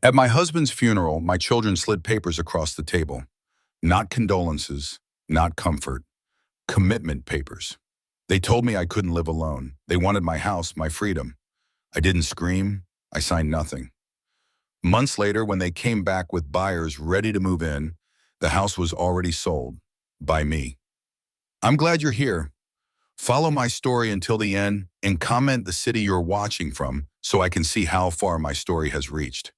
At my husband's funeral, my children slid papers across the table. Not condolences, not comfort, commitment papers. They told me I couldn't live alone. They wanted my house, my freedom. I didn't scream. I signed nothing. Months later, when they came back with buyers ready to move in, the house was already sold by me. I'm glad you're here. Follow my story until the end and comment the city you're watching from so I can see how far my story has reached.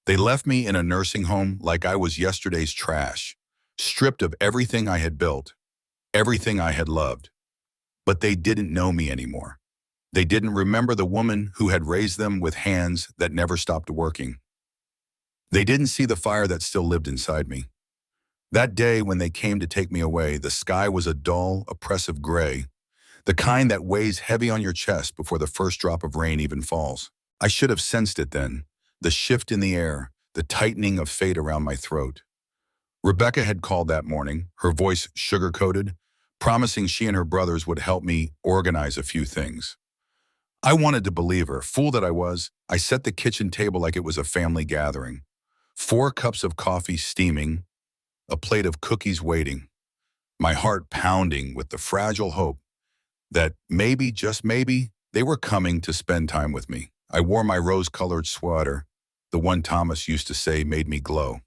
They left me in a nursing home like I was yesterday's trash, stripped of everything I had built, everything I had loved. But they didn't know me anymore. They didn't remember the woman who had raised them with hands that never stopped working. They didn't see the fire that still lived inside me. That day when they came to take me away, the sky was a dull, oppressive gray, the kind that weighs heavy on your chest before the first drop of rain even falls. I should have sensed it then, the shift in the air, the tightening of fate around my throat. Rebecca had called that morning, her voice sugar-coated, promising she and her brothers would help me organize a few things. I wanted to believe her. Fool that I was, I set the kitchen table like it was a family gathering. 4 cups of coffee steaming, a plate of cookies waiting, my heart pounding with the fragile hope that maybe, just maybe, they were coming to spend time with me. I wore my rose-colored sweater, the one Thomas used to say made me glow.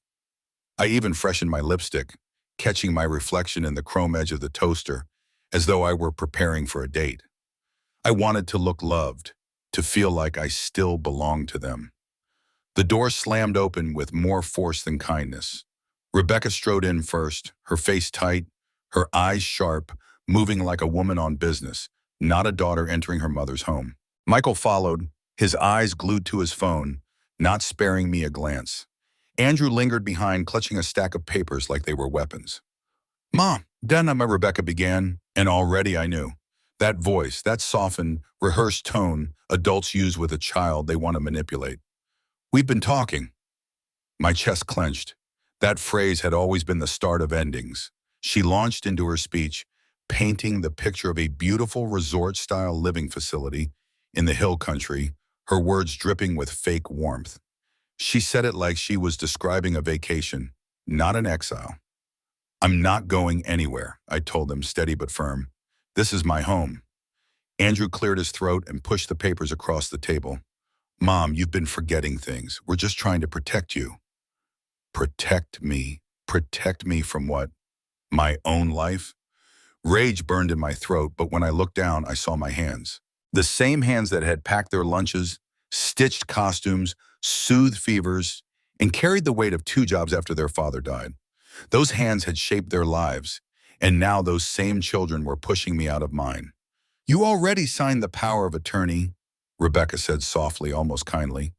I even freshened my lipstick, catching my reflection in the chrome edge of the toaster, as though I were preparing for a date. I wanted to look loved, to feel like I still belonged to them. The door slammed open with more force than kindness. Rebecca strode in first, her face tight, her eyes sharp, moving like a woman on business, not a daughter entering her mother's home. Michael followed, his eyes glued to his phone, not sparing me a glance. Andrew lingered behind, clutching a stack of papers like they were weapons. "Mom, Dad," Rebecca began, and already I knew. That voice, that softened, rehearsed tone adults use with a child they want to manipulate. "We've been talking." My chest clenched. That phrase had always been the start of endings. She launched into her speech, painting the picture of a beautiful resort-style living facility in the hill country, her words dripping with fake warmth. She said it like she was describing a vacation, not an exile. "I'm not going anywhere," I told them, steady but firm. "This is my home." Andrew cleared his throat and pushed the papers across the table. "Mom, you've been forgetting things. We're just trying to protect you." Protect me? Protect me from what? My own life? Rage burned in my throat, but when I looked down, I saw my hands. The same hands that had packed their lunches, stitched costumes, soothed fevers, and carried the weight of 2 jobs after their father died. Those hands had shaped their lives, and now those same children were pushing me out of mine. "You already signed the power of attorney," Rebecca said softly, almost kindly.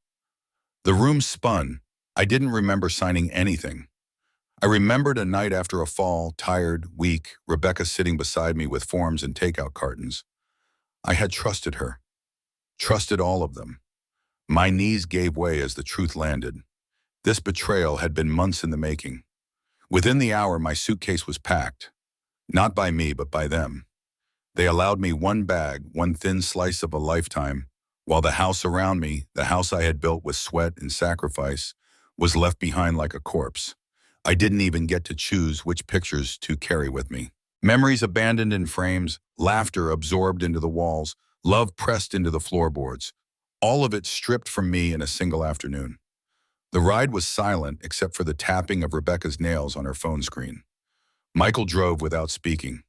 The room spun. I didn't remember signing anything. I remembered a night after a fall, tired, weak, Rebecca sitting beside me with forms and takeout cartons. I had trusted her. Trusted all of them. My knees gave way as the truth landed. This betrayal had been months in the making. Within the hour, my suitcase was packed. Not by me, but by them. They allowed me one bag, one thin slice of a lifetime, while the house around me, the house I had built with sweat and sacrifice, was left behind like a corpse. I didn't even get to choose which pictures to carry with me. Memories abandoned in frames, laughter absorbed into the walls, love pressed into the floorboards. All of it stripped from me in a single afternoon. The ride was silent except for the tapping of Rebecca's nails on her phone screen. Michael drove without speaking.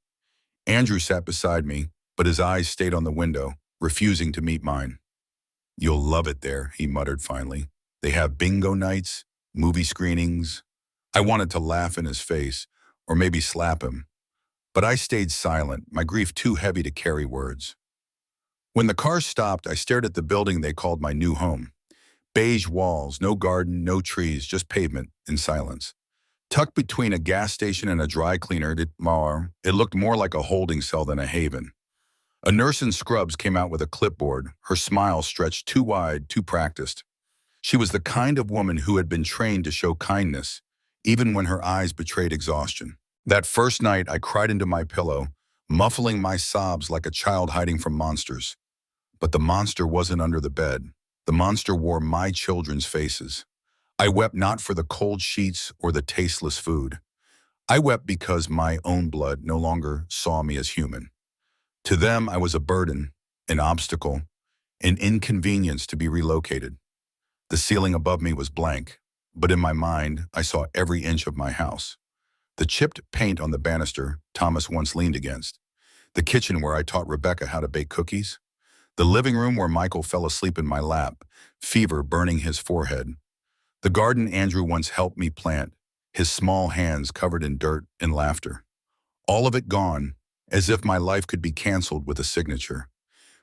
Andrew sat beside me, but his eyes stayed on the window, refusing to meet mine. "You'll love it there," he muttered finally. "They have bingo nights, movie screenings." I wanted to laugh in his face, or maybe slap him. But I stayed silent, my grief too heavy to carry words. When the car stopped, I stared at the building they called my new home. Beige walls, no garden, no trees, just pavement and silence. Tucked between a gas station and a dry cleaner, it looked more like a holding cell than a haven. A nurse in scrubs came out with a clipboard, her smile stretched too wide, too practiced. She was the kind of woman who had been trained to show kindness, even when her eyes betrayed exhaustion. That first night, I cried into my pillow, muffling my sobs like a child hiding from monsters. But the monster wasn't under the bed. The monster wore my children's faces. I wept not for the cold sheets or the tasteless food. I wept because my own blood no longer saw me as human. To them, I was a burden, an obstacle, an inconvenience to be relocated. The ceiling above me was blank, but in my mind, I saw every inch of my house. The chipped paint on the banister Thomas once leaned against. The kitchen where I taught Rebecca how to bake cookies. The living room where Michael fell asleep in my lap, fever burning his forehead. The garden Andrew once helped me plant, his small hands covered in dirt and laughter. All of it gone, as if my life could be canceled with a signature.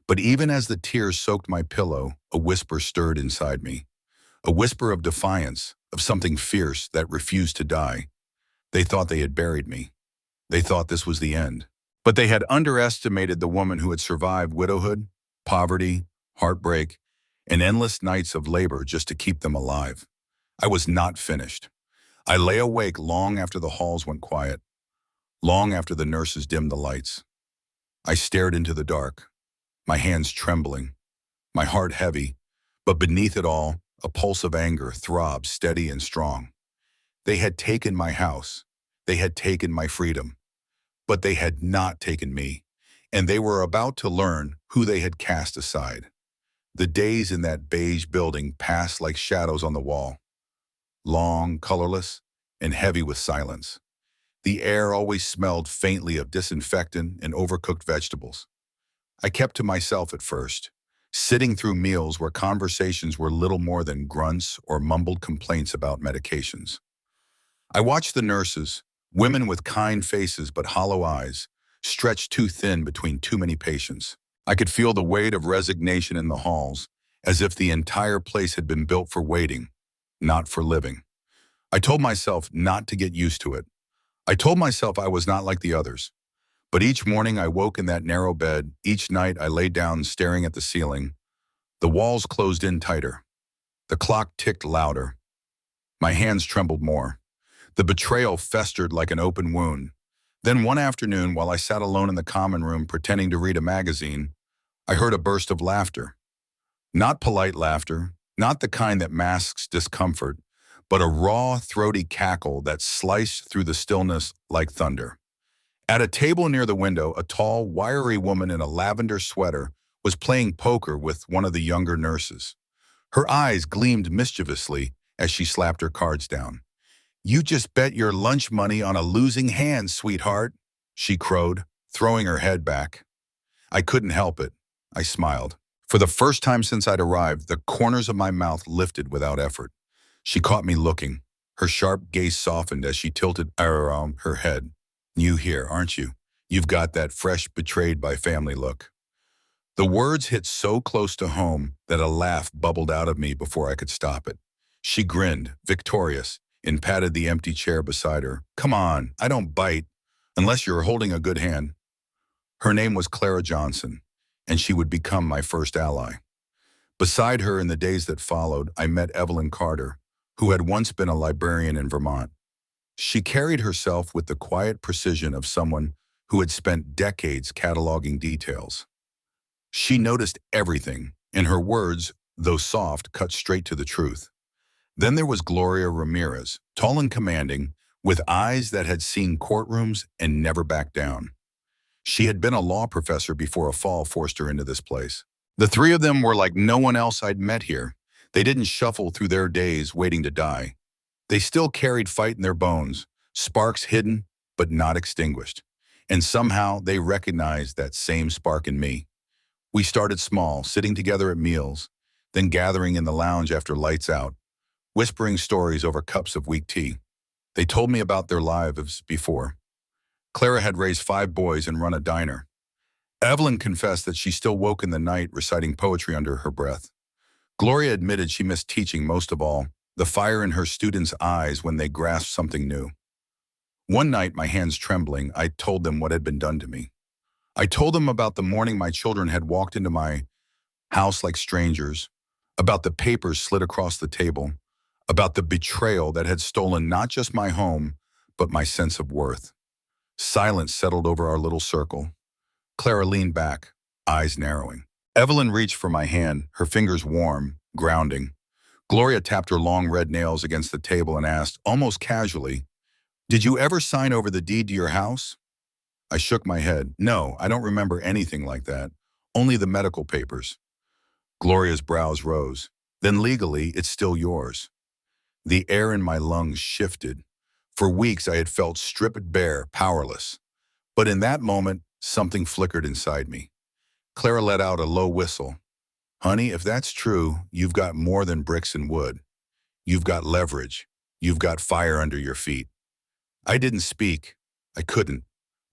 But even as the tears soaked my pillow, a whisper stirred inside me. A whisper of defiance, of something fierce that refused to die. They thought they had buried me. They thought this was the end. But they had underestimated the woman who had survived widowhood, poverty, heartbreak, and endless nights of labor just to keep them alive. I was not finished. I lay awake long after the halls went quiet, long after the nurses dimmed the lights. I stared into the dark, my hands trembling, my heart heavy, but beneath it all, a pulse of anger throbbed steady and strong. They had taken my house. They had taken my freedom. But they had not taken me, and they were about to learn who they had cast aside. The days in that beige building passed like shadows on the wall, long, colorless, and heavy with silence. The air always smelled faintly of disinfectant and overcooked vegetables. I kept to myself at first, sitting through meals where conversations were little more than grunts or mumbled complaints about medications. I watched the nurses, women with kind faces but hollow eyes, stretched too thin between too many patients. I could feel the weight of resignation in the halls, as if the entire place had been built for waiting, not for living. I told myself not to get used to it. I told myself I was not like the others. But each morning I woke in that narrow bed, each night I lay down staring at the ceiling. The walls closed in tighter. The clock ticked louder. My hands trembled more. The betrayal festered like an open wound. Then one afternoon, while I sat alone in the common room pretending to read a magazine, I heard a burst of laughter. Not polite laughter, not the kind that masks discomfort, but a raw, throaty cackle that sliced through the stillness like thunder. At a table near the window, a tall, wiry woman in a lavender sweater was playing poker with one of the younger nurses. Her eyes gleamed mischievously as she slapped her cards down. "You just bet your lunch money on a losing hand, sweetheart," she crowed, throwing her head back. I couldn't help it. I smiled. For the first time since I'd arrived, the corners of my mouth lifted without effort. She caught me looking. Her sharp gaze softened as she tilted around her head. "You here, aren't you? You've got that fresh, betrayed by family look." The words hit so close to home that a laugh bubbled out of me before I could stop it. She grinned, victorious, and patted the empty chair beside her. "Come on, I don't bite, unless you're holding a good hand." Her name was Clara Johnson, and she would become my first ally. Beside her in the days that followed, I met Evelyn Carter, who had once been a librarian in Vermont. She carried herself with the quiet precision of someone who had spent decades cataloging details. She noticed everything, and her words, though soft, cut straight to the truth. Then there was Gloria Ramirez, tall and commanding, with eyes that had seen courtrooms and never backed down. She had been a law professor before a fall forced her into this place. The three of them were like no one else I'd met here. They didn't shuffle through their days waiting to die. They still carried fight in their bones, sparks hidden but not extinguished. And somehow they recognized that same spark in me. We started small, sitting together at meals, then gathering in the lounge after lights out, whispering stories over cups of weak tea. They told me about their lives before. Clara had raised 5 boys and run a diner. Evelyn confessed that she still woke in the night reciting poetry under her breath. Gloria admitted she missed teaching most of all, the fire in her students' eyes when they grasped something new. One night, my hands trembling, I told them what had been done to me. I told them about the morning my children had walked into my house like strangers, about the papers slid across the table, about the betrayal that had stolen not just my home, but my sense of worth. Silence settled over our little circle. Clara leaned back, eyes narrowing. Evelyn reached for my hand, her fingers warm, grounding. Gloria tapped her long red nails against the table and asked, almost casually, "Did you ever sign over the deed to your house?" I shook my head. "No, I don't remember anything like that. Only the medical papers." Gloria's brows rose. "Then legally, it's still yours." The air in my lungs shifted. For weeks, I had felt stripped bare, powerless. But in that moment, something flickered inside me. Clara let out a low whistle. "Honey, if that's true, you've got more than bricks and wood. You've got leverage. You've got fire under your feet." I didn't speak. I couldn't.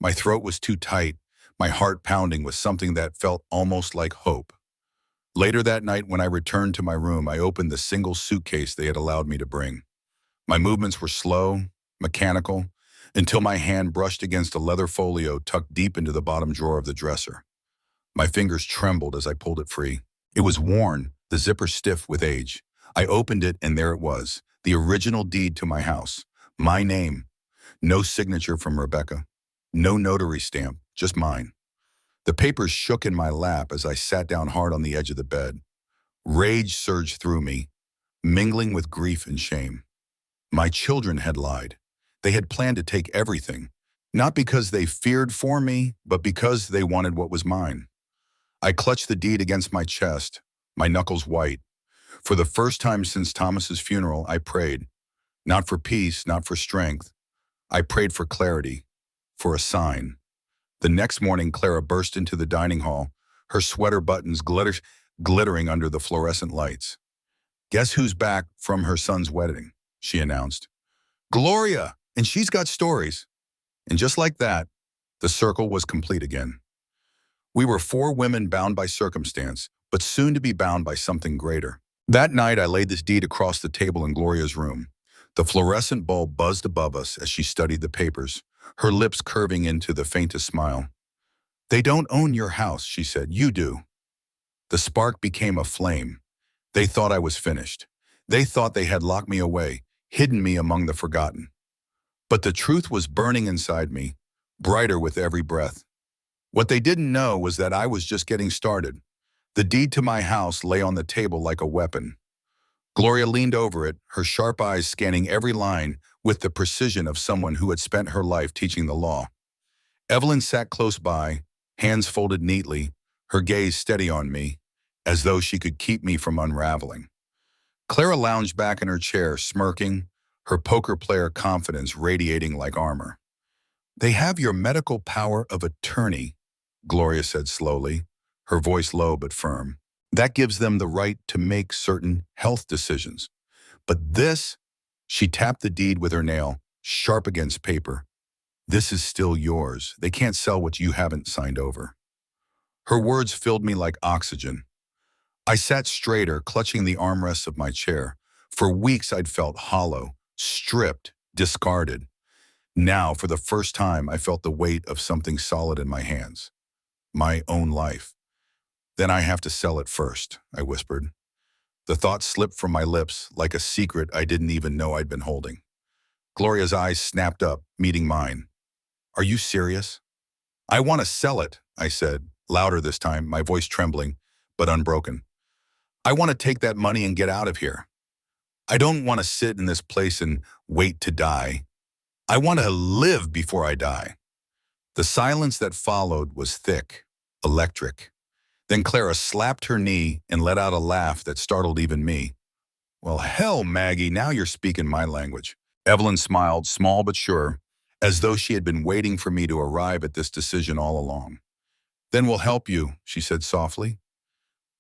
My throat was too tight, my heart pounding with something that felt almost like hope. Later that night, when I returned to my room, I opened the single suitcase they had allowed me to bring. My movements were slow, mechanical, until my hand brushed against a leather folio tucked deep into the bottom drawer of the dresser. My fingers trembled as I pulled it free. It was worn, the zipper stiff with age. I opened it, and there it was, the original deed to my house. My name. No signature from Rebecca. No notary stamp, just mine. The papers shook in my lap as I sat down hard on the edge of the bed. Rage surged through me, mingling with grief and shame. My children had lied. They had planned to take everything, not because they feared for me, but because they wanted what was mine. I clutched the deed against my chest, my knuckles white. For the first time since Thomas's funeral, I prayed. Not for peace, not for strength. I prayed for clarity, for a sign. The next morning, Clara burst into the dining hall, her sweater buttons glittering under the fluorescent lights. "Guess who's back from her son's wedding?" she announced. "Gloria, and she's got stories." And just like that, the circle was complete again. We were four women bound by circumstance, but soon to be bound by something greater. That night, I laid this deed across the table in Gloria's room. The fluorescent bulb buzzed above us as she studied the papers, her lips curving into the faintest smile. "They don't own your house," she said. "You do." The spark became a flame. They thought I was finished. They thought they had locked me away, hidden me among the forgotten. But the truth was burning inside me, brighter with every breath. What they didn't know was that I was just getting started. The deed to my house lay on the table like a weapon. Gloria leaned over it, her sharp eyes scanning every line with the precision of someone who had spent her life teaching the law. Evelyn sat close by, hands folded neatly, her gaze steady on me, as though she could keep me from unraveling. Clara lounged back in her chair, smirking, her poker player confidence radiating like armor. "They have your medical power of attorney," Gloria said slowly, her voice low but firm. "That gives them the right to make certain health decisions. But this," she tapped the deed with her nail, sharp against paper. "This is still yours. They can't sell what you haven't signed over." Her words filled me like oxygen. I sat straighter, clutching the armrests of my chair. For weeks I'd felt hollow, stripped, discarded. Now, for the first time, I felt the weight of something solid in my hands. My own life. "Then I have to sell it first," I whispered. The thought slipped from my lips like a secret I didn't even know I'd been holding. Gloria's eyes snapped up, meeting mine. "Are you serious?" "I want to sell it," I said, louder this time, my voice trembling, but unbroken. "I want to take that money and get out of here. I don't want to sit in this place and wait to die. I want to live before I die." The silence that followed was thick, electric. Then Clara slapped her knee and let out a laugh that startled even me. "Well, hell, Maggie, now you're speaking my language." Evelyn smiled, small but sure, as though she had been waiting for me to arrive at this decision all along. "Then we'll help you," she said softly.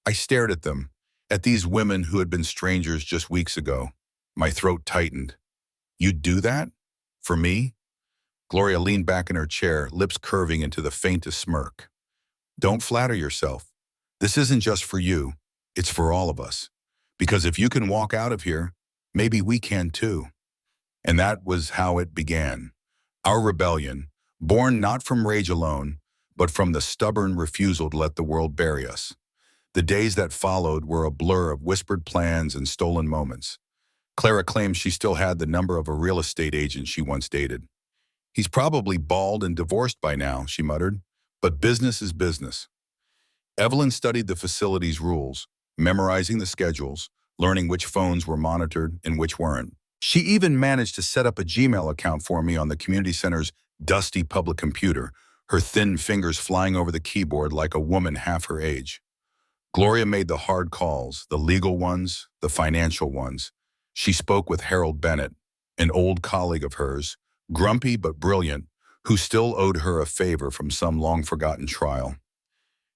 I stared at them, at these women who had been strangers just weeks ago. My throat tightened. "You'd do that? For me?" Gloria leaned back in her chair, lips curving into the faintest smirk. "Don't flatter yourself. This isn't just for you. It's for all of us. Because if you can walk out of here, maybe we can too." And that was how it began. Our rebellion, born not from rage alone, but from the stubborn refusal to let the world bury us. The days that followed were a blur of whispered plans and stolen moments. Clara claimed she still had the number of a real estate agent she once dated. "He's probably bald and divorced by now," she muttered. "But business is business." Evelyn studied the facility's rules, memorizing the schedules, learning which phones were monitored and which weren't. She even managed to set up a Gmail account for me on the community center's dusty public computer, her thin fingers flying over the keyboard like a woman half her age. Gloria made the hard calls, the legal ones, the financial ones. She spoke with Harold Bennett, an old colleague of hers, grumpy but brilliant, who still owed her a favor from some long-forgotten trial.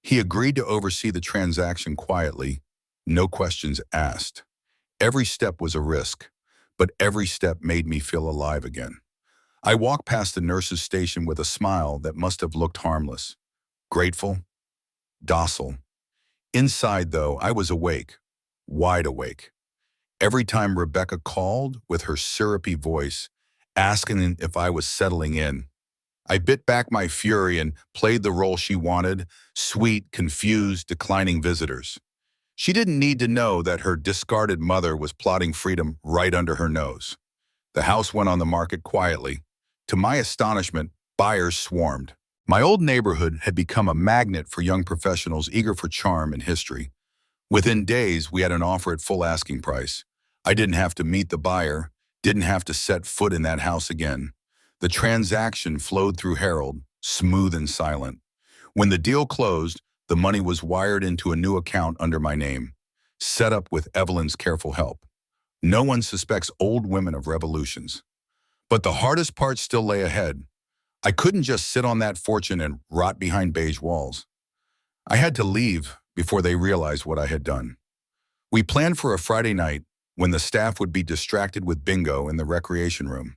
He agreed to oversee the transaction quietly, no questions asked. Every step was a risk, but every step made me feel alive again. I walked past the nurse's station with a smile that must have looked harmless, grateful, docile. Inside, though, I was awake, wide awake. Every time Rebecca called with her syrupy voice, asking if I was settling in, I bit back my fury and played the role she wanted, sweet, confused, declining visitors. She didn't need to know that her discarded mother was plotting freedom right under her nose. The house went on the market quietly. To my astonishment, buyers swarmed. My old neighborhood had become a magnet for young professionals eager for charm and history. Within days, we had an offer at full asking price. I didn't have to meet the buyer, didn't have to set foot in that house again. The transaction flowed through Harold, smooth and silent. When the deal closed, the money was wired into a new account under my name, set up with Evelyn's careful help. No one suspects old women of revolutions. But the hardest part still lay ahead. I couldn't just sit on that fortune and rot behind beige walls. I had to leave before they realized what I had done. We planned for a Friday night when the staff would be distracted with bingo in the recreation room.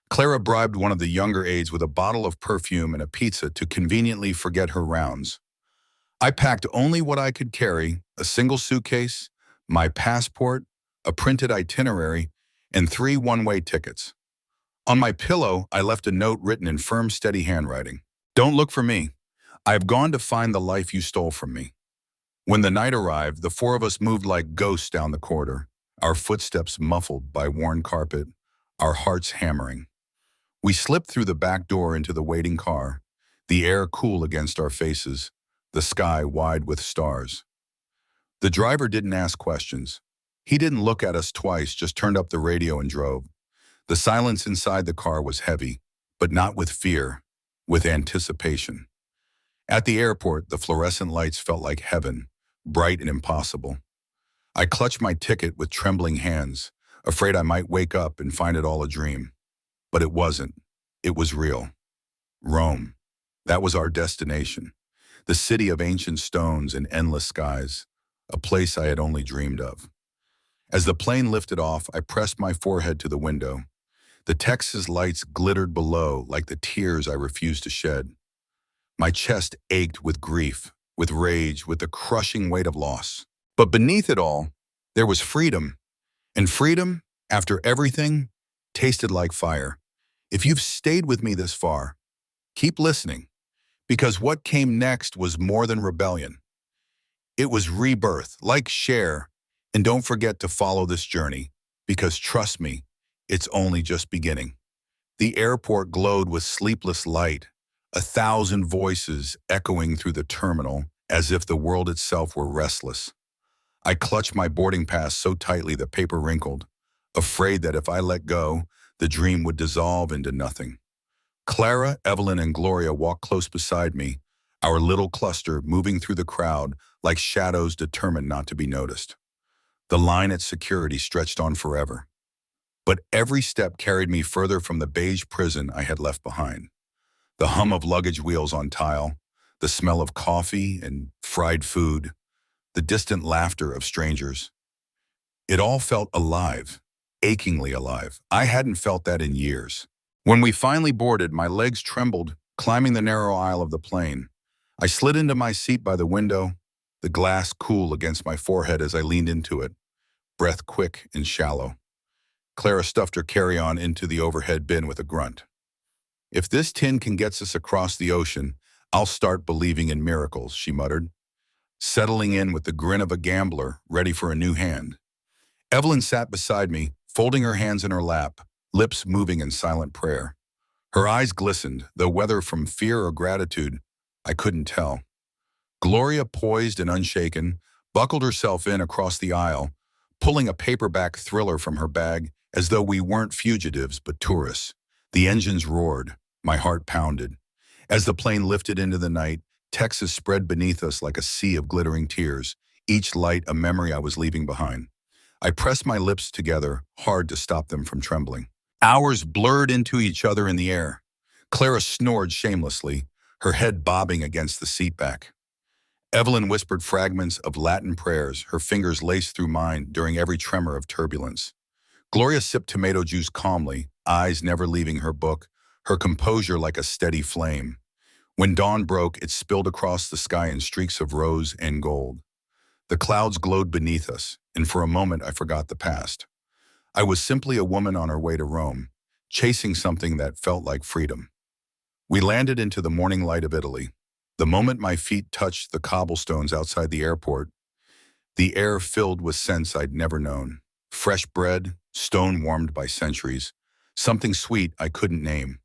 Clara bribed one of the younger aides with a bottle of perfume and a pizza to conveniently forget her rounds. I packed only what I could carry, a single suitcase, my passport, a printed itinerary, and 3 one-way tickets. On my pillow, I left a note written in firm, steady handwriting. Don't look for me. I have gone to find the life you stole from me. When the night arrived, the 4 of us moved like ghosts down the corridor, our footsteps muffled by worn carpet, our hearts hammering. We slipped through the back door into the waiting car, the air cool against our faces, the sky wide with stars. The driver didn't ask questions. He didn't look at us twice, just turned up the radio and drove. The silence inside the car was heavy, but not with fear, with anticipation. At the airport, the fluorescent lights felt like heaven, bright and impossible. I clutched my ticket with trembling hands, afraid I might wake up and find it all a dream. But it wasn't. It was real. Rome. That was our destination. The city of ancient stones and endless skies, a place I had only dreamed of. As the plane lifted off, I pressed my forehead to the window. The Texas lights glittered below like the tears I refused to shed. My chest ached with grief, with rage, with the crushing weight of loss. But beneath it all, there was freedom. And freedom, after everything, tasted like fire. If you've stayed with me this far, keep listening, because what came next was more than rebellion. It was rebirth, like Cher, and don't forget to follow this journey, because trust me, it's only just beginning. The airport glowed with sleepless light, 1,000 voices echoing through the terminal as if the world itself were restless. I clutched my boarding pass so tightly the paper wrinkled, afraid that if I let go, the dream would dissolve into nothing. Clara, Evelyn, and Gloria walked close beside me, our little cluster moving through the crowd like shadows determined not to be noticed. The line at security stretched on forever. But every step carried me further from the beige prison I had left behind. The hum of luggage wheels on tile, the smell of coffee and fried food, the distant laughter of strangers. It all felt alive, achingly alive. I hadn't felt that in years. When we finally boarded, my legs trembled, climbing the narrow aisle of the plane. I slid into my seat by the window, the glass cool against my forehead as I leaned into it, breath quick and shallow. Clara stuffed her carry-on into the overhead bin with a grunt. If this tin can get us across the ocean, I'll start believing in miracles, she muttered, settling in with the grin of a gambler ready for a new hand. Evelyn sat beside me, folding her hands in her lap, lips moving in silent prayer. Her eyes glistened, though whether from fear or gratitude, I couldn't tell. Gloria, poised and unshaken, buckled herself in across the aisle, pulling a paperback thriller from her bag as though we weren't fugitives but tourists. The engines roared. My heart pounded. As the plane lifted into the night, Texas spread beneath us like a sea of glittering tears, each light a memory I was leaving behind. I pressed my lips together, hard to stop them from trembling. Hours blurred into each other in the air. Clara snored shamelessly, her head bobbing against the seatback. Evelyn whispered fragments of Latin prayers, her fingers laced through mine during every tremor of turbulence. Gloria sipped tomato juice calmly, eyes never leaving her book, her composure like a steady flame. When dawn broke, it spilled across the sky in streaks of rose and gold. The clouds glowed beneath us, and for a moment I forgot the past. I was simply a woman on her way to Rome, chasing something that felt like freedom. We landed into the morning light of Italy. The moment my feet touched the cobblestones outside the airport, the air filled with scents I'd never known. Fresh bread, stone warmed by centuries, something sweet I couldn't name.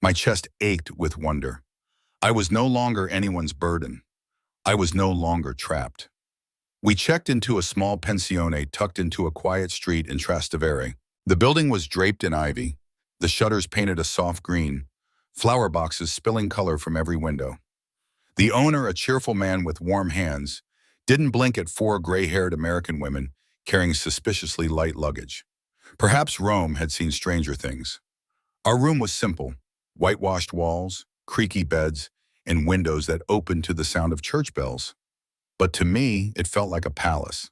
My chest ached with wonder. I was no longer anyone's burden. I was no longer trapped. We checked into a small pensione tucked into a quiet street in Trastevere. The building was draped in ivy, the shutters painted a soft green, flower boxes spilling color from every window. The owner, a cheerful man with warm hands, didn't blink at four gray-haired American women carrying suspiciously light luggage. Perhaps Rome had seen stranger things. Our room was simple, whitewashed walls, creaky beds, and windows that opened to the sound of church bells. But to me, it felt like a palace.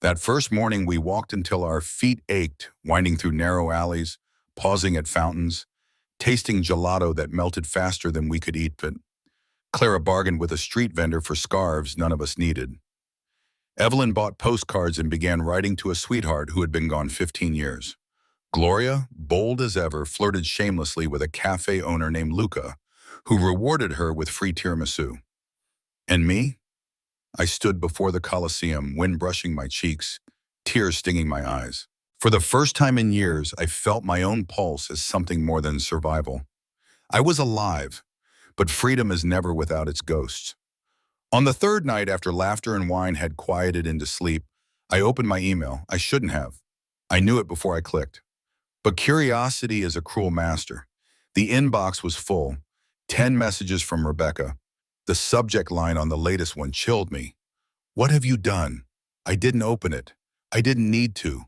That first morning, we walked until our feet ached, winding through narrow alleys, pausing at fountains, tasting gelato that melted faster than we could eat it. Clara bargained with a street vendor for scarves none of us needed. Evelyn bought postcards and began writing to a sweetheart who had been gone 15 years. Gloria, bold as ever, flirted shamelessly with a cafe owner named Luca, who rewarded her with free tiramisu. And me? I stood before the Colosseum, wind brushing my cheeks, tears stinging my eyes. For the first time in years, I felt my own pulse as something more than survival. I was alive, but freedom is never without its ghosts. On the third night, after laughter and wine had quieted into sleep, I opened my email. I shouldn't have. I knew it before I clicked. But curiosity is a cruel master. The inbox was full. 10 messages from Rebecca. The subject line on the latest one chilled me. "What have you done?" I didn't open it. I didn't need to.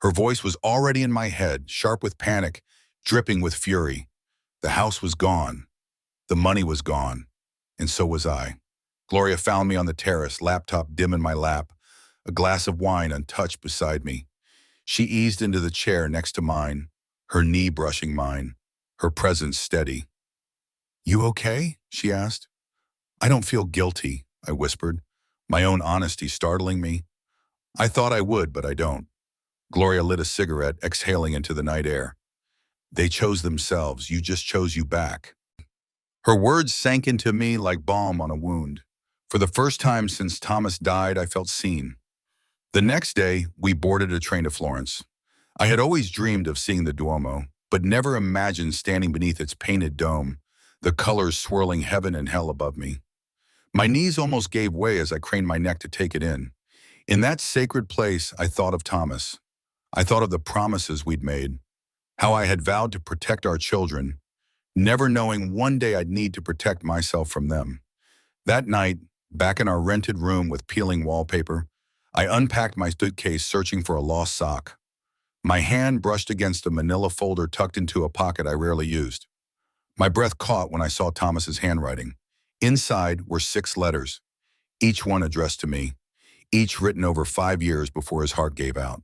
Her voice was already in my head, sharp with panic, dripping with fury. The house was gone. The money was gone. And so was I. Gloria found me on the terrace, laptop dim in my lap, a glass of wine untouched beside me. She eased into the chair next to mine, her knee brushing mine, her presence steady. "You okay?" she asked. "I don't feel guilty," I whispered, my own honesty startling me. "I thought I would, but I don't." Gloria lit a cigarette, exhaling into the night air. "They chose themselves. You just chose you back." Her words sank into me like balm on a wound. For the first time since Thomas died, I felt seen. The next day, we boarded a train to Florence. I had always dreamed of seeing the Duomo, but never imagined standing beneath its painted dome, the colors swirling heaven and hell above me. My knees almost gave way as I craned my neck to take it in. In that sacred place, I thought of Thomas. I thought of the promises we'd made, how I had vowed to protect our children, never knowing one day I'd need to protect myself from them. That night, back in our rented room with peeling wallpaper, I unpacked my suitcase searching for a lost sock. My hand brushed against a manila folder tucked into a pocket I rarely used. My breath caught when I saw Thomas's handwriting. Inside were 6 letters, each one addressed to me, each written over 5 years before his heart gave out.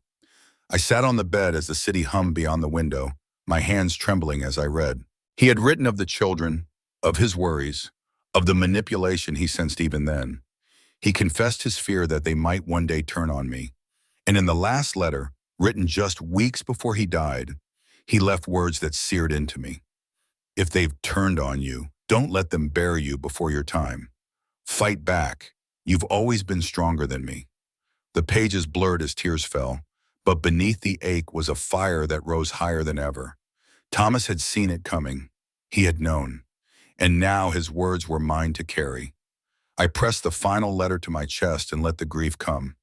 I sat on the bed as the city hummed beyond the window, my hands trembling as I read. He had written of the children, of his worries, of the manipulation he sensed even then. He confessed his fear that they might one day turn on me. And in the last letter, written just weeks before he died, he left words that seared into me. "If they've turned on you, don't let them bury you before your time. Fight back. You've always been stronger than me." The pages blurred as tears fell, but beneath the ache was a fire that rose higher than ever. Thomas had seen it coming. He had known. And now his words were mine to carry. I pressed the final letter to my chest and let the grief come.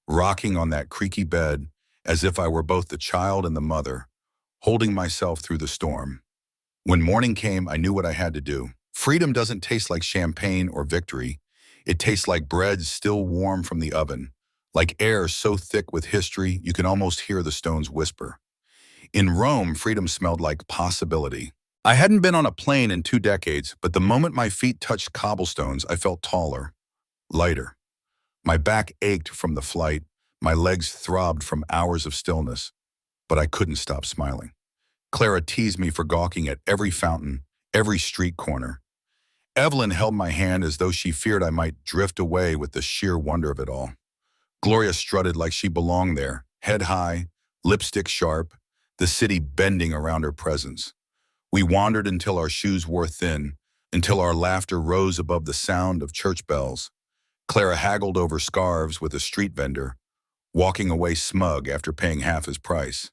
Rocking on that creaky bed, as if I were both the child and the mother, holding myself through the storm. When morning came, I knew what I had to do. Freedom doesn't taste like champagne or victory. It tastes like bread still warm from the oven, like air so thick with history you can almost hear the stones whisper. In Rome, freedom smelled like possibility. I hadn't been on a plane in 2 decades, but the moment my feet touched cobblestones, I felt taller, lighter. My back ached from the flight, my legs throbbed from hours of stillness, but I couldn't stop smiling. Clara teased me for gawking at every fountain, every street corner. Evelyn held my hand as though she feared I might drift away with the sheer wonder of it all. Gloria strutted like she belonged there, head high, lipstick sharp, the city bending around her presence. We wandered until our shoes wore thin, until our laughter rose above the sound of church bells. Clara haggled over scarves with a street vendor, walking away smug after paying half his price.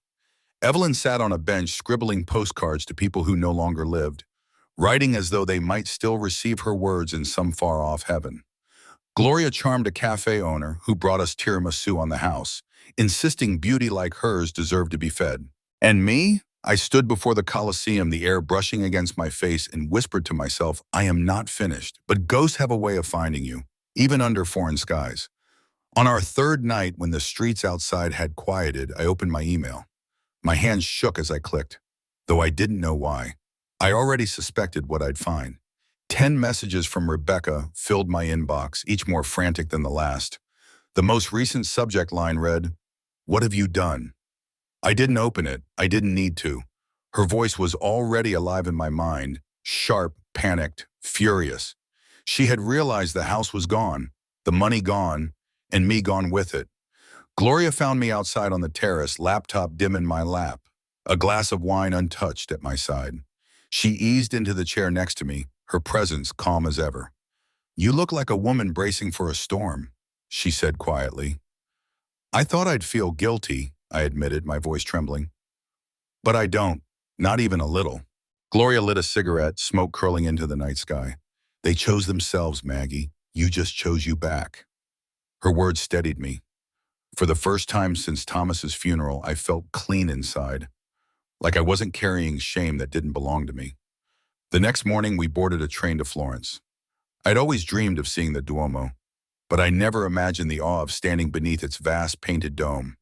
Evelyn sat on a bench scribbling postcards to people who no longer lived, writing as though they might still receive her words in some far-off heaven. Gloria charmed a cafe owner who brought us tiramisu on the house, insisting beauty like hers deserved to be fed. And me? I stood before the Colosseum, the air brushing against my face, and whispered to myself, I am not finished, but ghosts have a way of finding you, even under foreign skies. On our third night, when the streets outside had quieted, I opened my email. My hands shook as I clicked, though I didn't know why. I already suspected what I'd find. 10 messages from Rebecca filled my inbox, each more frantic than the last. The most recent subject line read, "What have you done?" I didn't open it. I didn't need to. Her voice was already alive in my mind, sharp, panicked, furious. She had realized the house was gone, the money gone, and me gone with it. Gloria found me outside on the terrace, laptop dim in my lap, a glass of wine untouched at my side. She eased into the chair next to me, her presence calm as ever. "You look like a woman bracing for a storm," she said quietly. "I thought I'd feel guilty," I admitted, my voice trembling. "But I don't, not even a little." Gloria lit a cigarette, smoke curling into the night sky. "They chose themselves, Maggie. You just chose you back." Her words steadied me. For the first time since Thomas's funeral, I felt clean inside, like I wasn't carrying shame that didn't belong to me. The next morning, we boarded a train to Florence. I'd always dreamed of seeing the Duomo, but I never imagined the awe of standing beneath its vast painted dome.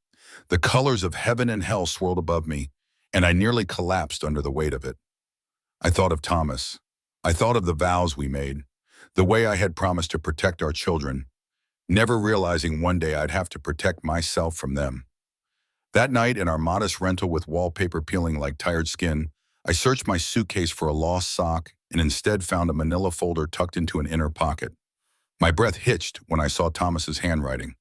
The colors of heaven and hell swirled above me, and I nearly collapsed under the weight of it. I thought of Thomas. I thought of the vows we made, the way I had promised to protect our children, never realizing one day I'd have to protect myself from them. That night, in our modest rental with wallpaper peeling like tired skin, I searched my suitcase for a lost sock and instead found a manila folder tucked into an inner pocket. My breath hitched when I saw Thomas's handwriting.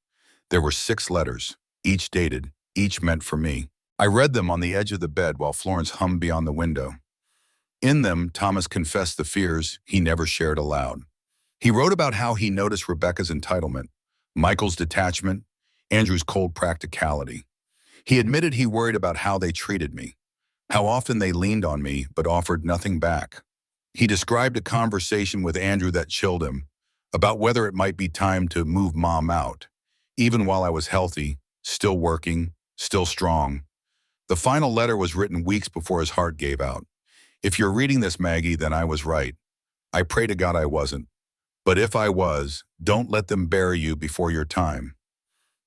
There were 6 letters, each dated, each meant for me. I read them on the edge of the bed while Florence hummed beyond the window. In them, Thomas confessed the fears he never shared aloud. He wrote about how he noticed Rebecca's entitlement, Michael's detachment, Andrew's cold practicality. He admitted he worried about how they treated me, how often they leaned on me but offered nothing back. He described a conversation with Andrew that chilled him, about whether it might be time to move Mom out, even while I was healthy, still working, still strong. The final letter was written weeks before his heart gave out. If you're reading this, Maggie, then I was right. I pray to God I wasn't. But if I was, don't let them bury you before your time.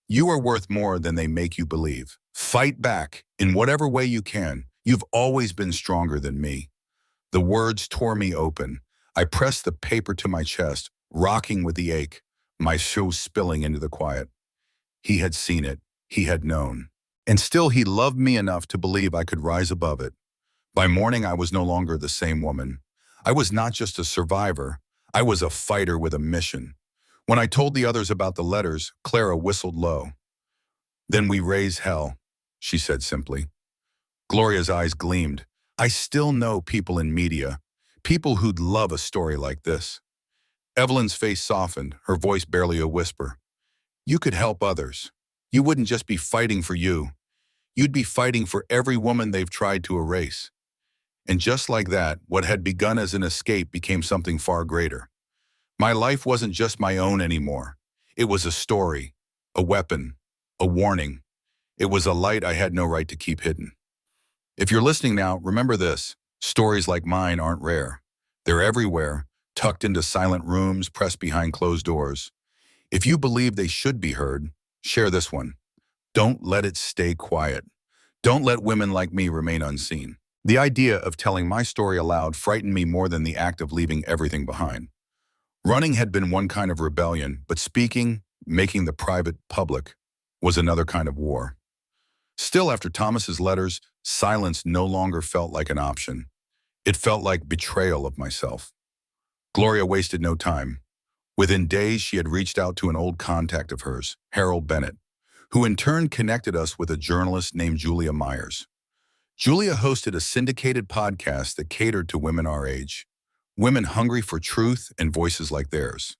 You are worth more than they make you believe. Fight back in whatever way you can. You've always been stronger than me. The words tore me open. I pressed the paper to my chest, rocking with the ache, my soul spilling into the quiet. He had seen it. He had known. And still he loved me enough to believe I could rise above it. By morning, I was no longer the same woman. I was not just a survivor. I was a fighter with a mission. When I told the others about the letters, Clara whistled low. "Then we raise hell," she said simply. Gloria's eyes gleamed. "I still know people in media, people who'd love a story like this." Evelyn's face softened, her voice barely a whisper. "You could help others. You wouldn't just be fighting for you. You'd be fighting for every woman they've tried to erase." And just like that, what had begun as an escape became something far greater. My life wasn't just my own anymore. It was a story, a weapon, a warning. It was a light I had no right to keep hidden. If you're listening now, remember this. Stories like mine aren't rare. They're everywhere, tucked into silent rooms, pressed behind closed doors. If you believe they should be heard, share this one. Don't let it stay quiet. Don't let women like me remain unseen. The idea of telling my story aloud frightened me more than the act of leaving everything behind. Running had been one kind of rebellion, but speaking, making the private public, was another kind of war. Still, after Thomas's letters, silence no longer felt like an option. It felt like betrayal of myself. Gloria wasted no time. Within days, she had reached out to an old contact of hers, Harold Bennett, who in turn connected us with a journalist named Julia Myers. Julia hosted a syndicated podcast that catered to women our age, women hungry for truth and voices like theirs.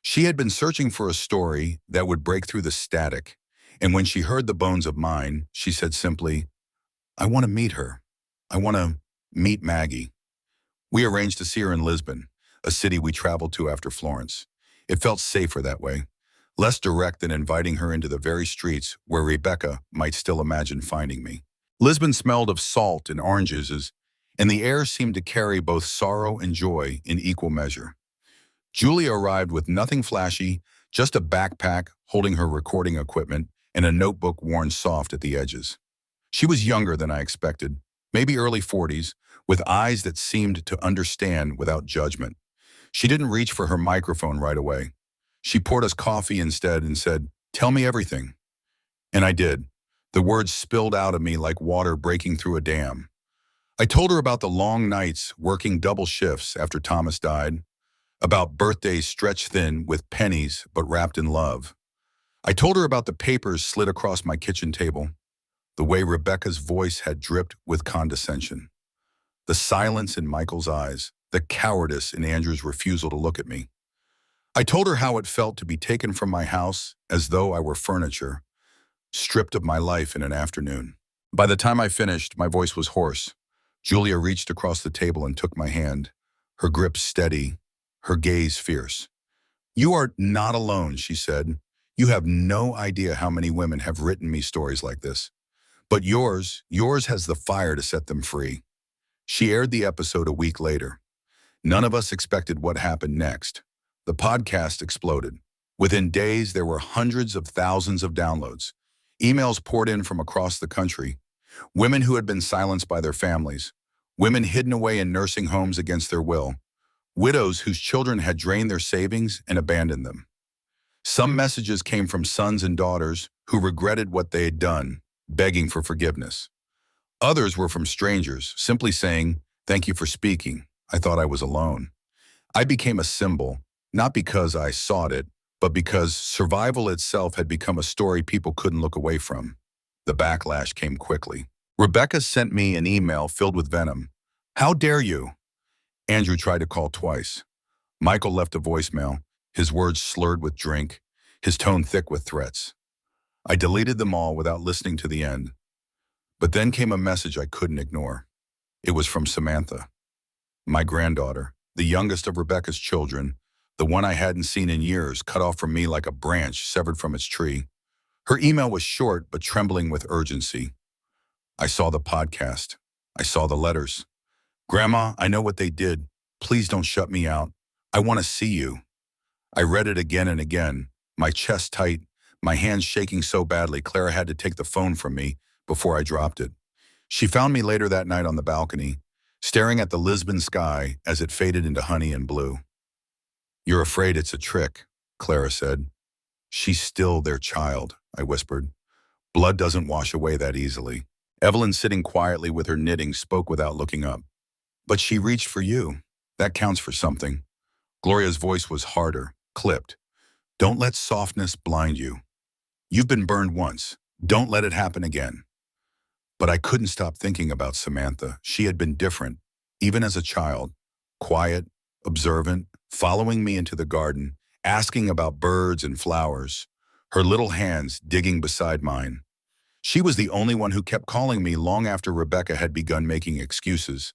She had been searching for a story that would break through the static, and when she heard the bones of mine, she said simply, "I want to meet her. I want to meet Maggie." We arranged to see her in Lisbon, a city we traveled to after Florence. It felt safer that way, less direct than inviting her into the very streets where Rebecca might still imagine finding me. Lisbon smelled of salt and oranges, and the air seemed to carry both sorrow and joy in equal measure. Julia arrived with nothing flashy, just a backpack holding her recording equipment and a notebook worn soft at the edges. She was younger than I expected, maybe early 40s, with eyes that seemed to understand without judgment. She didn't reach for her microphone right away. She poured us coffee instead and said, "Tell me everything." And I did. The words spilled out of me like water breaking through a dam. I told her about the long nights working double shifts after Thomas died, about birthdays stretched thin with pennies but wrapped in love. I told her about the papers slid across my kitchen table, the way Rebecca's voice had dripped with condescension, the silence in Michael's eyes, the cowardice in Andrew's refusal to look at me. I told her how it felt to be taken from my house as though I were furniture, stripped of my life in an afternoon. By the time I finished, my voice was hoarse. Julia reached across the table and took my hand, her grip steady, her gaze fierce. "You are not alone," she said. "You have no idea how many women have written me stories like this. But yours has the fire to set them free." She aired the episode a week later. None of us expected what happened next. The podcast exploded. Within days, there were hundreds of thousands of downloads. Emails poured in from across the country. Women who had been silenced by their families. Women hidden away in nursing homes against their will. Widows whose children had drained their savings and abandoned them. Some messages came from sons and daughters who regretted what they had done, begging for forgiveness. Others were from strangers, simply saying, "Thank you for speaking. I thought I was alone." I became a symbol, not because I sought it, but because survival itself had become a story people couldn't look away from. The backlash came quickly. Rebecca sent me an email filled with venom. "How dare you?" Andrew tried to call twice. Michael left a voicemail, his words slurred with drink, his tone thick with threats. I deleted them all without listening to the end. But then came a message I couldn't ignore. It was from Samantha, my granddaughter, the youngest of Rebecca's children, the one I hadn't seen in years, cut off from me like a branch severed from its tree. Her email was short but trembling with urgency. "I saw the podcast. I saw the letters. Grandma, I know what they did. Please don't shut me out. I want to see you." I read it again and again, my chest tight, my hands shaking so badly Clara had to take the phone from me before I dropped it. She found me later that night on the balcony, staring at the Lisbon sky as it faded into honey and blue. "You're afraid it's a trick," Clara said. "She's still their child," I whispered. "Blood doesn't wash away that easily." Evelyn, sitting quietly with her knitting, spoke without looking up. "But she reached for you. That counts for something." Gloria's voice was harder, clipped. "Don't let softness blind you. You've been burned once. Don't let it happen again." But I couldn't stop thinking about Samantha. She had been different, even as a child. Quiet, observant, following me into the garden, asking about birds and flowers, her little hands digging beside mine. She was the only one who kept calling me long after Rebecca had begun making excuses,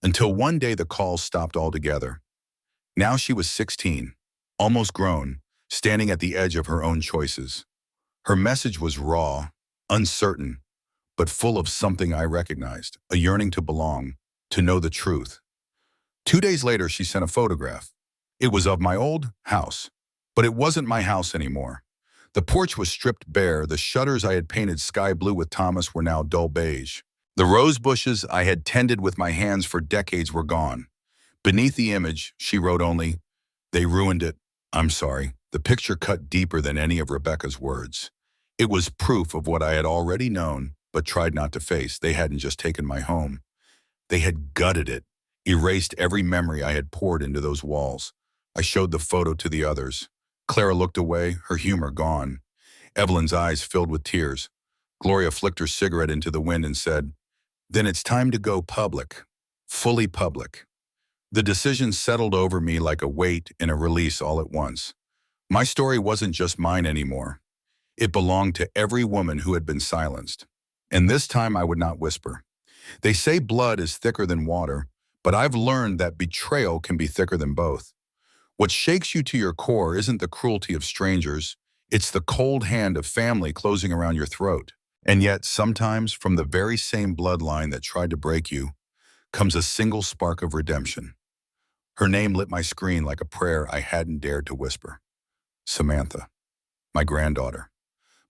until one day the calls stopped altogether. Now she was 16, almost grown, standing at the edge of her own choices. Her message was raw, uncertain, but full of something I recognized, a yearning to belong, to know the truth. 2 days later, she sent a photograph. It was of my old house, but it wasn't my house anymore. The porch was stripped bare. The shutters I had painted sky blue with Thomas were now dull beige. The rose bushes I had tended with my hands for decades were gone. Beneath the image, she wrote only, "They ruined it. I'm sorry." The picture cut deeper than any of Rebecca's words. It was proof of what I had already known, but tried not to face. They hadn't just taken my home. They had gutted it, erased every memory I had poured into those walls. I showed the photo to the others. Clara looked away, her humor gone. Evelyn's eyes filled with tears. Gloria flicked her cigarette into the wind and said, "Then it's time to go public. Fully public." The decision settled over me like a weight and a release all at once. My story wasn't just mine anymore. It belonged to every woman who had been silenced. And this time I would not whisper. They say blood is thicker than water, but I've learned that betrayal can be thicker than both. What shakes you to your core isn't the cruelty of strangers, it's the cold hand of family closing around your throat. And yet, sometimes, from the very same bloodline that tried to break you, comes a single spark of redemption. Her name lit my screen like a prayer I hadn't dared to whisper. Samantha, my granddaughter.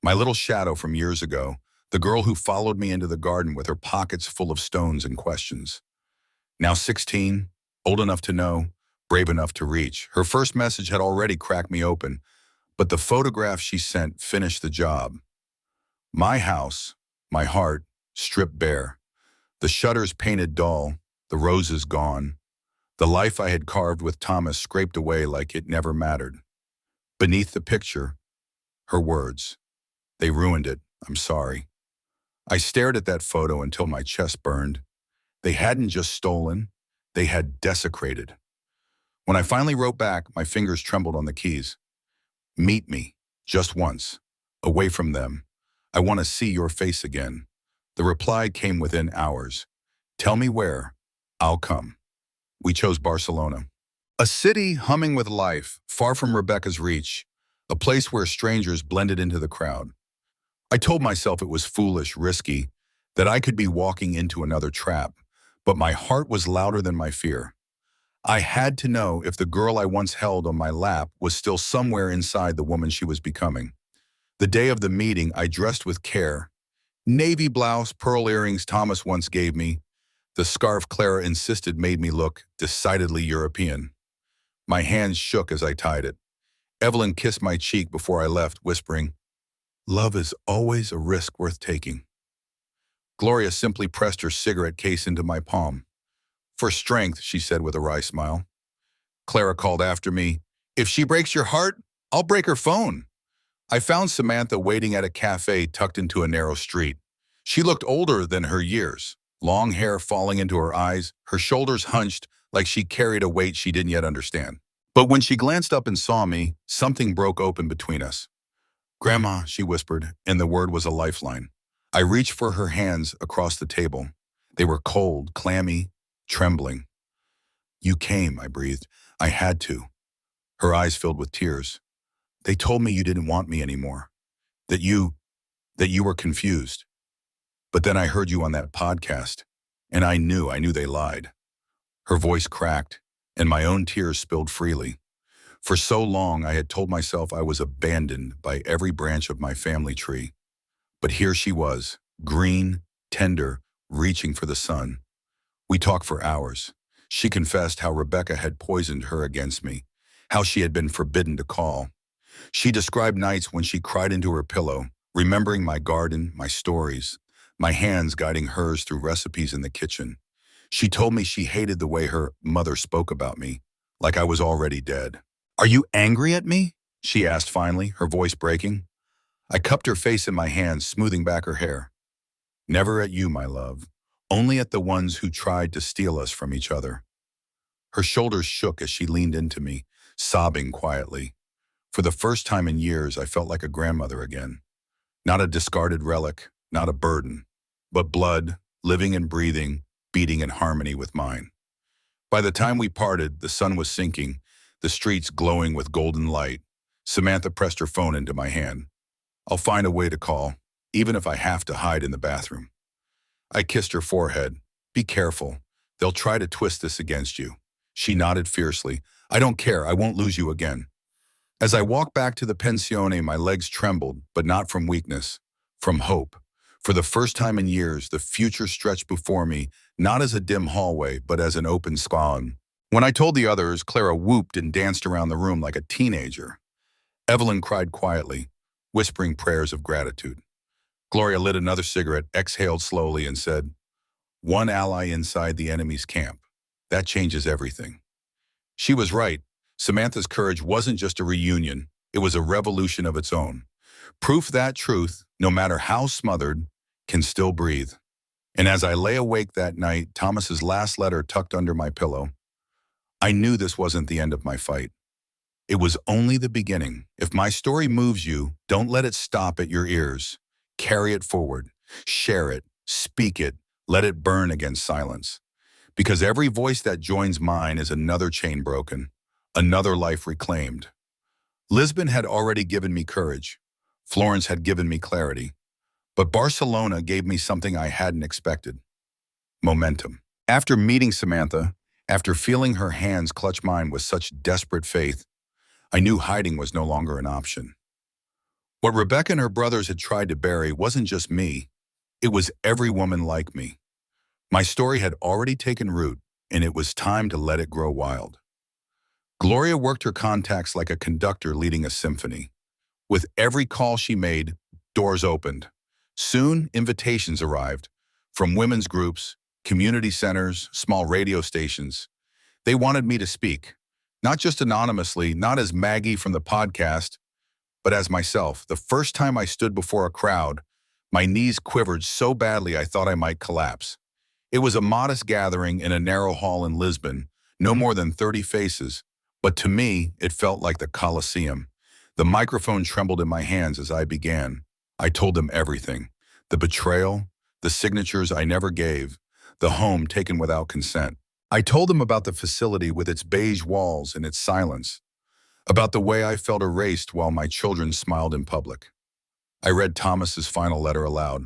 My little shadow from years ago, the girl who followed me into the garden with her pockets full of stones and questions. Now 16, old enough to know, brave enough to reach. Her first message had already cracked me open, but the photograph she sent finished the job. My house, my heart, stripped bare. The shutters painted dull, the roses gone. The life I had carved with Thomas scraped away like it never mattered. Beneath the picture, her words. They ruined it. I'm sorry. I stared at that photo until my chest burned. They hadn't just stolen, they had desecrated. When I finally wrote back, my fingers trembled on the keys. Meet me, just once, away from them. I want to see your face again. The reply came within hours. Tell me where. I'll come. We chose Barcelona. A city humming with life, far from Rebecca's reach, a place where strangers blended into the crowd. I told myself it was foolish, risky, that I could be walking into another trap, but my heart was louder than my fear. I had to know if the girl I once held on my lap was still somewhere inside the woman she was becoming. The day of the meeting, I dressed with care. Navy blouse, pearl earrings Thomas once gave me, the scarf Clara insisted made me look decidedly European. My hands shook as I tied it. Evelyn kissed my cheek before I left, whispering, "Love is always a risk worth taking." Gloria simply pressed her cigarette case into my palm. "For strength," she said with a wry smile. Clara called after me, "If she breaks your heart, I'll break her phone." I found Samantha waiting at a cafe tucked into a narrow street. She looked older than her years, long hair falling into her eyes, her shoulders hunched like she carried a weight she didn't yet understand. But when she glanced up and saw me, something broke open between us. "Grandma," she whispered, and the word was a lifeline. I reached for her hands across the table. They were cold, clammy, trembling. "You came," I breathed. "I had to." Her eyes filled with tears. "They told me you didn't want me anymore, that you were confused. But then I heard you on that podcast, and I knew they lied." Her voice cracked, and my own tears spilled freely. For so long, I had told myself I was abandoned by every branch of my family tree. But here she was, green, tender, reaching for the sun. We talked for hours. She confessed how Rebecca had poisoned her against me, how she had been forbidden to call. She described nights when she cried into her pillow, remembering my garden, my stories, my hands guiding hers through recipes in the kitchen. She told me she hated the way her mother spoke about me, like I was already dead. "Are you angry at me?" she asked finally, her voice breaking. I cupped her face in my hands, smoothing back her hair. "Never at you, my love. Only at the ones who tried to steal us from each other." Her shoulders shook as she leaned into me, sobbing quietly. For the first time in years, I felt like a grandmother again. Not a discarded relic, not a burden, but blood, living and breathing, beating in harmony with mine. By the time we parted, the sun was sinking, the streets glowing with golden light. Samantha pressed her phone into my hand. "I'll find a way to call." even if I have to hide in the bathroom. I kissed her forehead. Be careful. They'll try to twist this against you. She nodded fiercely. I don't care. I won't lose you again. As I walked back to the pensione, my legs trembled, but not from weakness, from hope. For the first time in years, the future stretched before me, not as a dim hallway, but as an open spawn. When I told the others, Clara whooped and danced around the room like a teenager. Evelyn cried quietly, whispering prayers of gratitude. Gloria lit another cigarette, exhaled slowly, and said, "One ally inside the enemy's camp. That changes everything." She was right. Samantha's courage wasn't just a reunion. It was a revolution of its own. Proof that truth, no matter how smothered, can still breathe. And as I lay awake that night, Thomas's last letter tucked under my pillow, I knew this wasn't the end of my fight. It was only the beginning. If my story moves you, don't let it stop at your ears. Carry it forward. Share it. Speak it. Let it burn against silence. Because every voice that joins mine is another chain broken, another life reclaimed. Lisbon had already given me courage. Florence had given me clarity. But Barcelona gave me something I hadn't expected. Momentum. After meeting Samantha, after feeling her hands clutch mine with such desperate faith, I knew hiding was no longer an option. What Rebecca and her brothers had tried to bury wasn't just me. It was every woman like me. My story had already taken root, and it was time to let it grow wild. Gloria worked her contacts like a conductor leading a symphony. With every call she made, doors opened. Soon, invitations arrived from women's groups, community centers, small radio stations. They wanted me to speak, not just anonymously, not as Maggie from the podcast, but as myself. The first time I stood before a crowd, my knees quivered so badly I thought I might collapse. It was a modest gathering in a narrow hall in Lisbon, no more than 30 faces, but to me, it felt like the Colosseum. The microphone trembled in my hands as I began. I told them everything. The betrayal, the signatures I never gave, the home taken without consent. I told them about the facility with its beige walls and its silence, about the way I felt erased while my children smiled in public. I read Thomas's final letter aloud,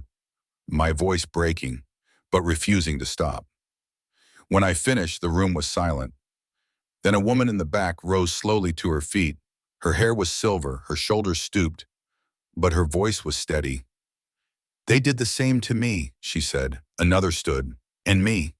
my voice breaking, but refusing to stop. When I finished, the room was silent. Then a woman in the back rose slowly to her feet. Her hair was silver, her shoulders stooped, but her voice was steady. They did the same to me, she said. Another stood, and me.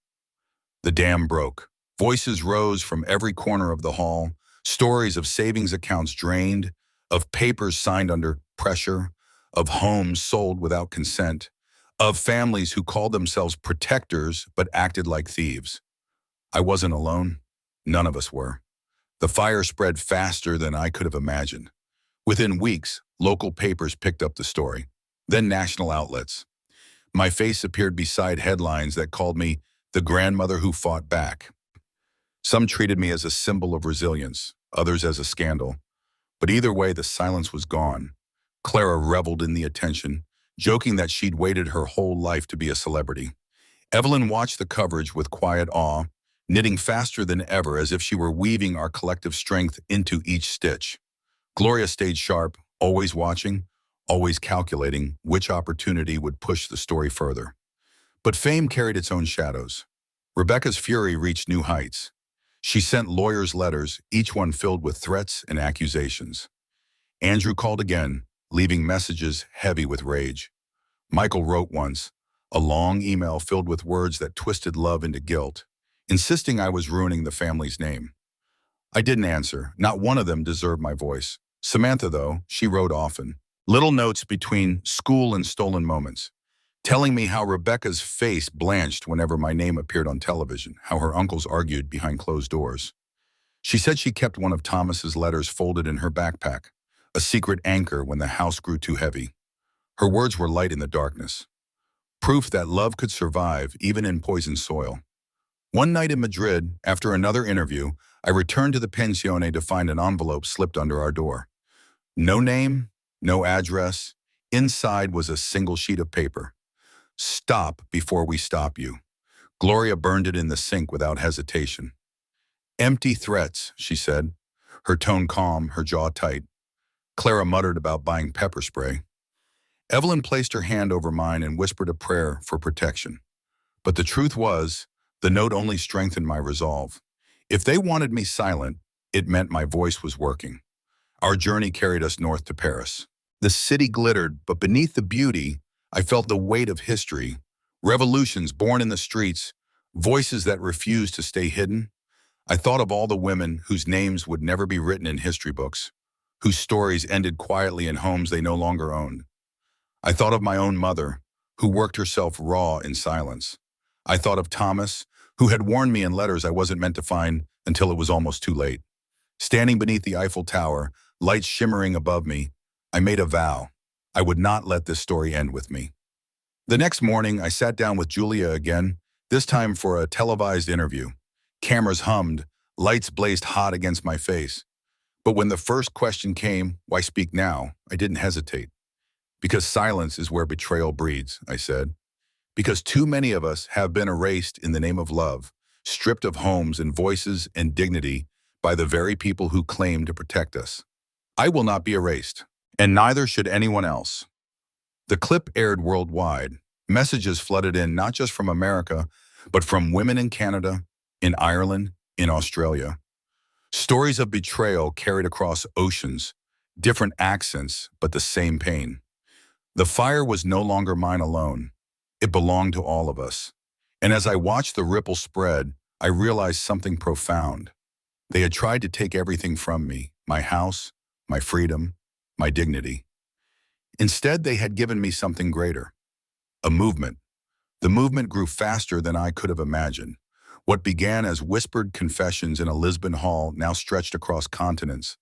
The dam broke. Voices rose from every corner of the hall, stories of savings accounts drained, of papers signed under pressure, of homes sold without consent, of families who called themselves protectors but acted like thieves. I wasn't alone. None of us were. The fire spread faster than I could have imagined. Within weeks, local papers picked up the story, then national outlets. My face appeared beside headlines that called me the grandmother who fought back. Some treated me as a symbol of resilience, others as a scandal. But either way, the silence was gone. Clara reveled in the attention, joking that she'd waited her whole life to be a celebrity. Evelyn watched the coverage with quiet awe, knitting faster than ever as if she were weaving our collective strength into each stitch. Gloria stayed sharp, always watching, always calculating which opportunity would push the story further. But fame carried its own shadows. Rebecca's fury reached new heights. She sent lawyers letters, each one filled with threats and accusations. Andrew called again, leaving messages heavy with rage. Michael wrote once, a long email filled with words that twisted love into guilt, insisting I was ruining the family's name. I didn't answer. Not one of them deserved my voice. Samantha, though, she wrote often. Little notes between school and stolen moments, telling me how Rebecca's face blanched whenever my name appeared on television, how her uncles argued behind closed doors. She said she kept one of Thomas's letters folded in her backpack, a secret anchor when the house grew too heavy. Her words were light in the darkness, proof that love could survive even in poisoned soil. One night in Madrid, after another interview, I returned to the pensione to find an envelope slipped under our door. No name, no address. Inside was a single sheet of paper. Stop before we stop you. Gloria burned it in the sink without hesitation. Empty threats, she said, her tone calm, her jaw tight. Clara muttered about buying pepper spray. Evelyn placed her hand over mine and whispered a prayer for protection. But the truth was, the note only strengthened my resolve. If they wanted me silent, it meant my voice was working. Our journey carried us north to Paris. The city glittered, but beneath the beauty, I felt the weight of history. Revolutions born in the streets, voices that refused to stay hidden. I thought of all the women whose names would never be written in history books, whose stories ended quietly in homes they no longer owned. I thought of my own mother, who worked herself raw in silence. I thought of Thomas, who had warned me in letters I wasn't meant to find until it was almost too late. Standing beneath the Eiffel Tower, lights shimmering above me, I made a vow. I would not let this story end with me. The next morning, I sat down with Julia again, this time for a televised interview. Cameras hummed, lights blazed hot against my face. But when the first question came, why speak now, I didn't hesitate. Because silence is where betrayal breeds, I said. Because too many of us have been erased in the name of love, stripped of homes and voices and dignity by the very people who claim to protect us. I will not be erased, and neither should anyone else. The clip aired worldwide. Messages flooded in not just from America, but from women in Canada, in Ireland, in Australia. Stories of betrayal carried across oceans, different accents, but the same pain. The fire was no longer mine alone. It belonged to all of us. And as I watched the ripple spread, I realized something profound. They had tried to take everything from me, my house, my freedom, my dignity. Instead, they had given me something greater, a movement. The movement grew faster than I could have imagined. What began as whispered confessions in a Lisbon hall now stretched across continents,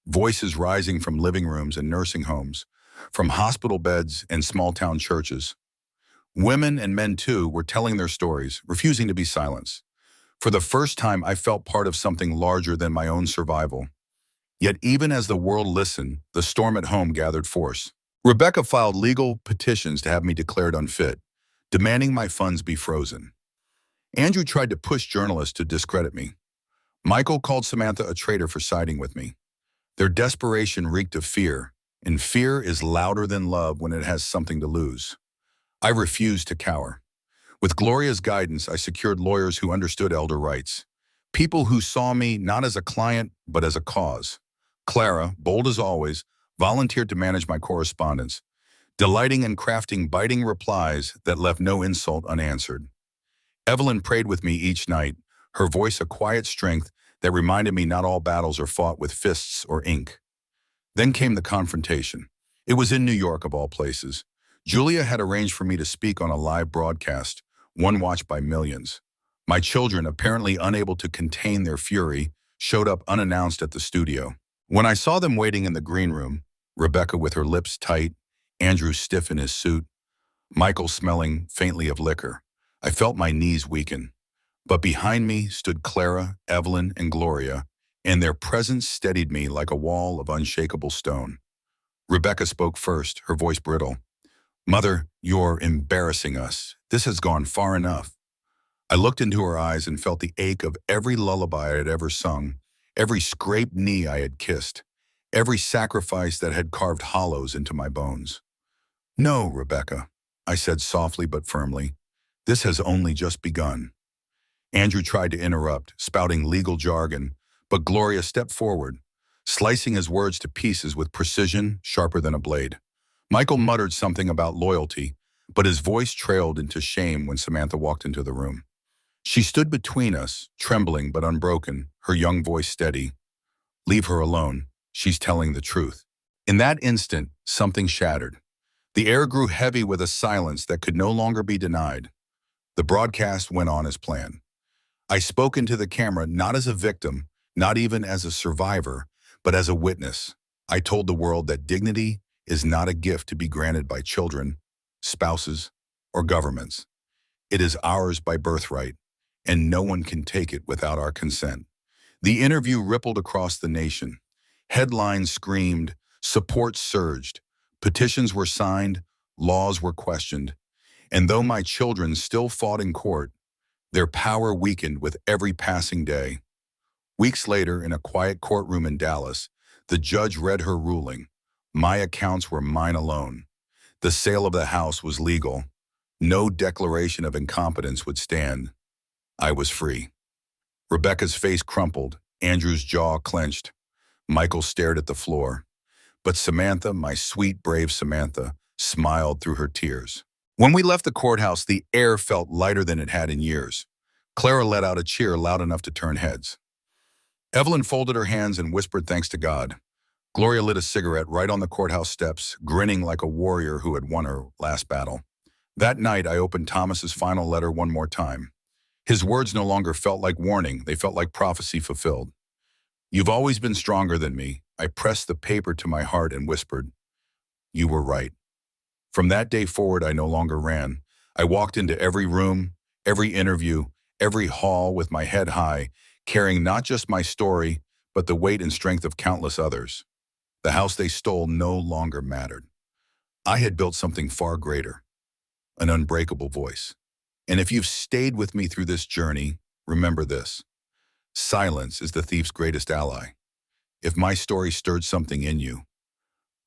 voices rising from living rooms and nursing homes, from hospital beds and small-town churches. Women and men, too, were telling their stories, refusing to be silenced. For the first time, I felt part of something larger than my own survival. Yet even as the world listened, the storm at home gathered force. Rebecca filed legal petitions to have me declared unfit, demanding my funds be frozen. Andrew tried to push journalists to discredit me. Michael called Samantha a traitor for siding with me. Their desperation reeked of fear, and fear is louder than love when it has something to lose. I refused to cower. With Gloria's guidance, I secured lawyers who understood elder rights, people who saw me not as a client, but as a cause. Clara, bold as always, volunteered to manage my correspondence, delighting in crafting biting replies that left no insult unanswered. Evelyn prayed with me each night, her voice a quiet strength that reminded me not all battles are fought with fists or ink. Then came the confrontation. It was in New York, of all places. Julia had arranged for me to speak on a live broadcast, one watched by millions. My children, apparently unable to contain their fury, showed up unannounced at the studio. When I saw them waiting in the green room, Rebecca with her lips tight, Andrew stiff in his suit, Michael smelling faintly of liquor, I felt my knees weaken. But behind me stood Clara, Evelyn, and Gloria, and their presence steadied me like a wall of unshakable stone. Rebecca spoke first, her voice brittle. "Mother, you're embarrassing us. This has gone far enough." I looked into her eyes and felt the ache of every lullaby I had ever sung, every scraped knee I had kissed, every sacrifice that had carved hollows into my bones. "No, Rebecca," I said softly but firmly. "This has only just begun." Andrew tried to interrupt, spouting legal jargon, but Gloria stepped forward, slicing his words to pieces with precision sharper than a blade. Michael muttered something about loyalty, but his voice trailed into shame when Samantha walked into the room. She stood between us, trembling but unbroken, her young voice steady. "Leave her alone. She's telling the truth." In that instant, something shattered. The air grew heavy with a silence that could no longer be denied. The broadcast went on as planned. I spoke into the camera not as a victim, not even as a survivor, but as a witness. I told the world that dignity is not a gift to be granted by children, spouses, or governments. It is ours by birthright, and no one can take it without our consent. The interview rippled across the nation. Headlines screamed, support surged, petitions were signed, laws were questioned. And though my children still fought in court, their power weakened with every passing day. Weeks later, in a quiet courtroom in Dallas, the judge read her ruling. My accounts were mine alone. The sale of the house was legal. No declaration of incompetence would stand. I was free. Rebecca's face crumpled. Andrew's jaw clenched. Michael stared at the floor. But Samantha, my sweet, brave Samantha, smiled through her tears. When we left the courthouse, the air felt lighter than it had in years. Clara let out a cheer loud enough to turn heads. Evelyn folded her hands and whispered thanks to God. Gloria lit a cigarette right on the courthouse steps, grinning like a warrior who had won her last battle. That night, I opened Thomas's final letter one more time. His words no longer felt like warning, they felt like prophecy fulfilled. You've always been stronger than me. I pressed the paper to my heart and whispered, you were right. From that day forward, I no longer ran. I walked into every room, every interview, every hall with my head high, carrying not just my story, but the weight and strength of countless others. The house they stole no longer mattered. I had built something far greater, an unbreakable voice. And if you've stayed with me through this journey, remember this. Silence is the thief's greatest ally. If my story stirred something in you,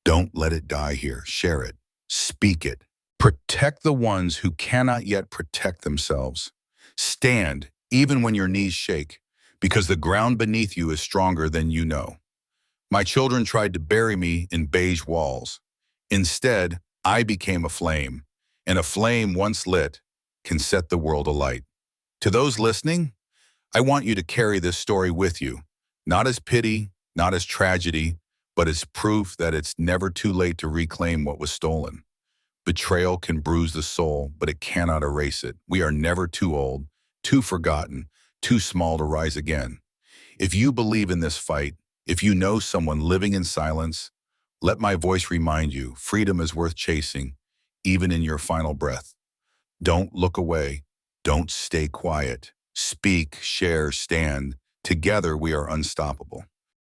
don't let it die here. Share it. Speak it. Protect the ones who cannot yet protect themselves. Stand, even when your knees shake, because the ground beneath you is stronger than you know. My children tried to bury me in beige walls. Instead, I became a flame, and a flame once lit can set the world alight. To those listening, I want you to carry this story with you, not as pity, not as tragedy, but as proof that it's never too late to reclaim what was stolen. Betrayal can bruise the soul, but it cannot erase it. We are never too old, too forgotten, too small to rise again. If you believe in this fight, if you know someone living in silence, let my voice remind you, freedom is worth chasing, even in your final breath. Don't look away. Don't stay quiet. Speak, share, stand. Together we are unstoppable.